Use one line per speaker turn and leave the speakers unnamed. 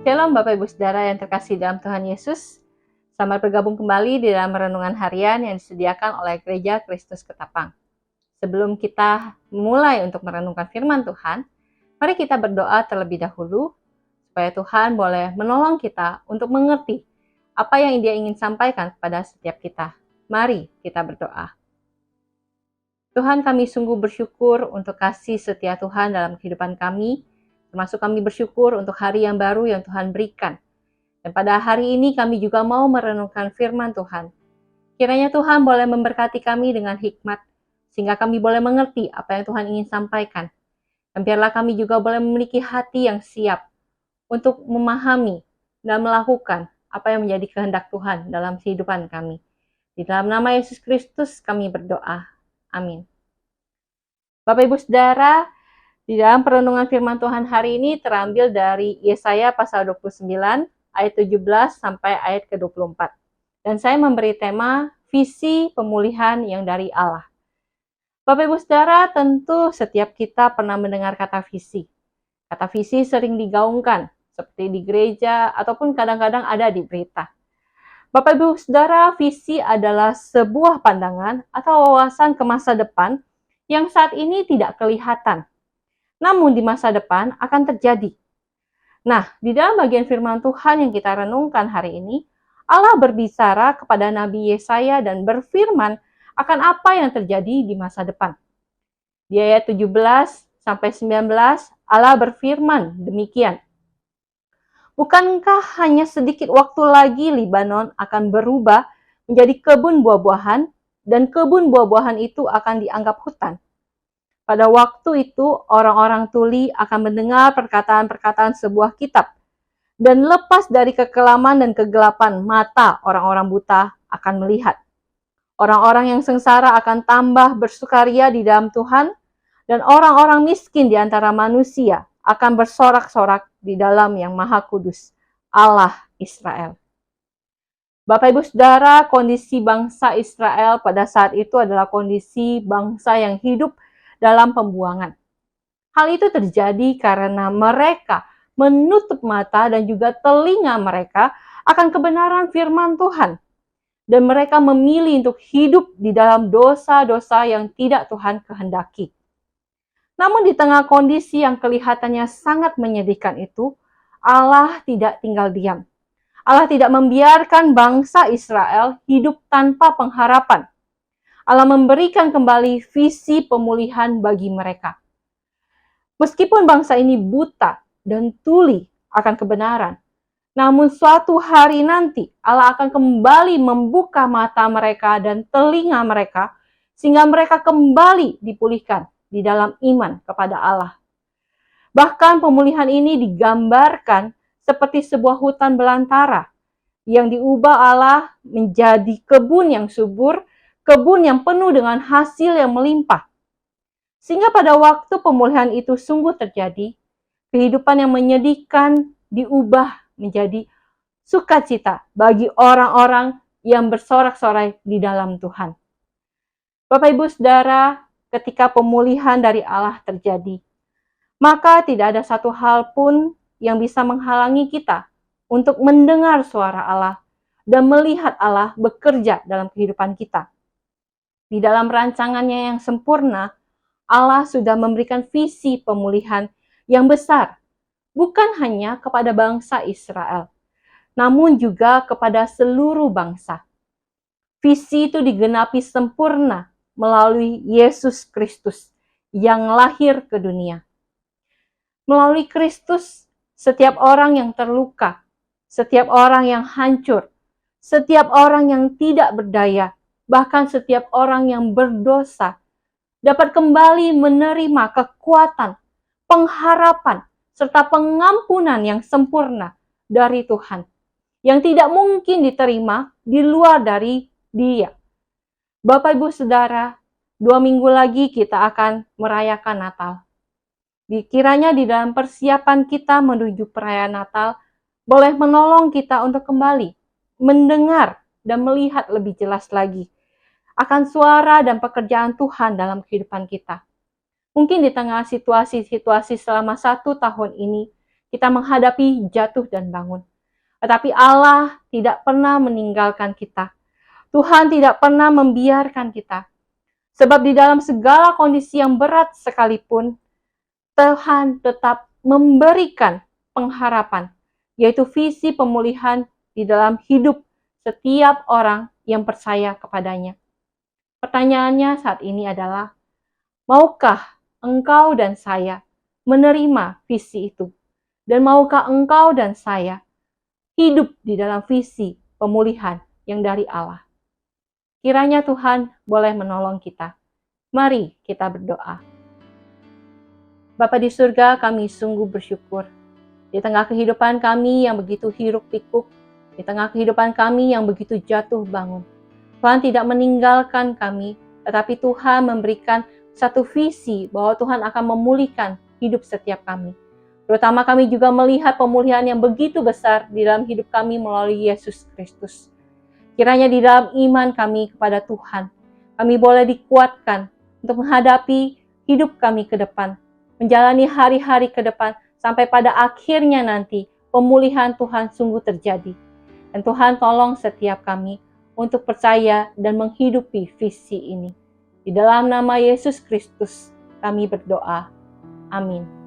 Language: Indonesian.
Shalom Bapak Ibu Saudara yang terkasih dalam Tuhan Yesus. Selamat bergabung kembali di dalam renungan harian yang disediakan oleh Gereja Kristus Ketapang. Sebelum kita mulai untuk merenungkan firman Tuhan, mari kita berdoa terlebih dahulu supaya Tuhan boleh menolong kita untuk mengerti apa yang Dia ingin sampaikan kepada setiap kita. Mari kita berdoa. Tuhan, kami sungguh bersyukur untuk kasih setia Tuhan dalam kehidupan kami, termasuk kami bersyukur untuk hari yang baru yang Tuhan berikan. Dan pada hari ini kami juga mau merenungkan firman Tuhan. Kiranya Tuhan boleh memberkati kami dengan hikmat, sehingga kami boleh mengerti apa yang Tuhan ingin sampaikan. Dan biarlah kami juga boleh memiliki hati yang siap untuk memahami dan melakukan apa yang menjadi kehendak Tuhan dalam kehidupan kami. Di dalam nama Yesus Kristus kami berdoa. Amin. Bapak Ibu Saudara, di dalam perenungan firman Tuhan hari ini terambil dari Yesaya pasal 29 ayat 17 sampai ayat ke-24. Dan saya memberi tema visi pemulihan yang dari Allah. Bapak Ibu Saudara, tentu setiap kita pernah mendengar kata visi. Kata visi sering digaungkan seperti di gereja ataupun kadang-kadang ada di berita. Bapak Ibu Saudara, visi adalah sebuah pandangan atau wawasan ke masa depan yang saat ini tidak kelihatan, namun di masa depan akan terjadi. Nah, di dalam bagian firman Tuhan yang kita renungkan hari ini, Allah berbicara kepada Nabi Yesaya dan berfirman akan apa yang terjadi di masa depan. Di ayat 17 sampai 19, Allah berfirman demikian. Bukankah hanya sedikit waktu lagi Libanon akan berubah menjadi kebun buah-buahan, dan kebun buah-buahan itu akan dianggap hutan? Pada waktu itu, orang-orang tuli akan mendengar perkataan-perkataan sebuah kitab, dan lepas dari kekelaman dan kegelapan mata orang-orang buta akan melihat. Orang-orang yang sengsara akan tambah bersukaria di dalam Tuhan, dan orang-orang miskin di antara manusia akan bersorak-sorak di dalam Yang Maha Kudus, Allah Israel. Bapak Ibu Saudara, kondisi bangsa Israel pada saat itu adalah kondisi bangsa yang hidup dalam pembuangan. Hal itu terjadi karena mereka menutup mata dan juga telinga mereka akan kebenaran firman Tuhan. Dan mereka memilih untuk hidup di dalam dosa-dosa yang tidak Tuhan kehendaki. Namun di tengah kondisi yang kelihatannya sangat menyedihkan itu, Allah tidak tinggal diam. Allah tidak membiarkan bangsa Israel hidup tanpa pengharapan. Allah memberikan kembali visi pemulihan bagi mereka. Meskipun bangsa ini buta dan tuli akan kebenaran, namun suatu hari nanti Allah akan kembali membuka mata mereka dan telinga mereka, sehingga mereka kembali dipulihkan di dalam iman kepada Allah. Bahkan pemulihan ini digambarkan seperti sebuah hutan belantara yang diubah Allah menjadi kebun yang subur, kebun yang penuh dengan hasil yang melimpah. Sehingga pada waktu pemulihan itu sungguh terjadi, kehidupan yang menyedihkan diubah menjadi sukacita bagi orang-orang yang bersorak-sorai di dalam Tuhan. Bapak Ibu Saudara, ketika pemulihan dari Allah terjadi, maka tidak ada satu hal pun yang bisa menghalangi kita untuk mendengar suara Allah dan melihat Allah bekerja dalam kehidupan kita. Di dalam rancangannya yang sempurna, Allah sudah memberikan visi pemulihan yang besar, bukan hanya kepada bangsa Israel, namun juga kepada seluruh bangsa. Visi itu digenapi sempurna melalui Yesus Kristus yang lahir ke dunia. Melalui Kristus, setiap orang yang terluka, setiap orang yang hancur, setiap orang yang tidak berdaya, bahkan setiap orang yang berdosa, dapat kembali menerima kekuatan, pengharapan, serta pengampunan yang sempurna dari Tuhan, yang tidak mungkin diterima di luar dari Dia. Bapak Ibu Saudara, 2 minggu lagi kita akan merayakan Natal. Kiranya di dalam persiapan kita menuju perayaan Natal, boleh menolong kita untuk kembali mendengar dan melihat lebih jelas lagi akan suara dan pekerjaan Tuhan dalam kehidupan kita. Mungkin di tengah situasi-situasi selama 1 tahun ini, kita menghadapi jatuh dan bangun. Tetapi Allah tidak pernah meninggalkan kita. Tuhan tidak pernah membiarkan kita. Sebab di dalam segala kondisi yang berat sekalipun, Tuhan tetap memberikan pengharapan, yaitu visi pemulihan di dalam hidup setiap orang yang percaya kepadanya. Pertanyaannya saat ini adalah, maukah engkau dan saya menerima visi itu? Dan maukah engkau dan saya hidup di dalam visi pemulihan yang dari Allah? Kiranya Tuhan boleh menolong kita. Mari kita berdoa. Bapa di surga, kami sungguh bersyukur. Di tengah kehidupan kami yang begitu hiruk pikuk, di tengah kehidupan kami yang begitu jatuh bangun, Tuhan tidak meninggalkan kami, tetapi Tuhan memberikan satu visi bahwa Tuhan akan memulihkan hidup setiap kami. Terutama kami juga melihat pemulihan yang begitu besar di dalam hidup kami melalui Yesus Kristus. Kiranya di dalam iman kami kepada Tuhan, kami boleh dikuatkan untuk menghadapi hidup kami ke depan, menjalani hari-hari ke depan, sampai pada akhirnya nanti pemulihan Tuhan sungguh terjadi. Dan Tuhan tolong setiap kami untuk percaya dan menghidupi visi ini. Di dalam nama Yesus Kristus kami berdoa. Amin.